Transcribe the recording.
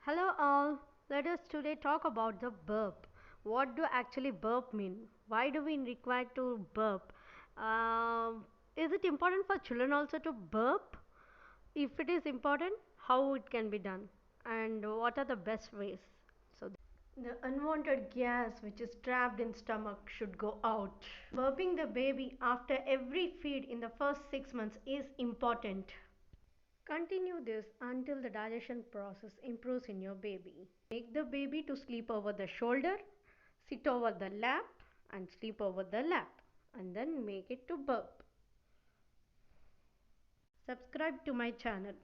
Hello all. Let us today talk about the burp. What do actually burp mean? Why do we require to burp? Is it important for children also to burp? If it is important, how it can be done? And what are the best ways? So the unwanted gas which is trapped in stomach should go out. Burping the baby after every feed in the first 6 months is important. Continue this until the digestion process improves in your baby. Make the baby to sleep over the shoulder, sit over the lap and sleep over the lap, and then make it to burp. Subscribe to my channel.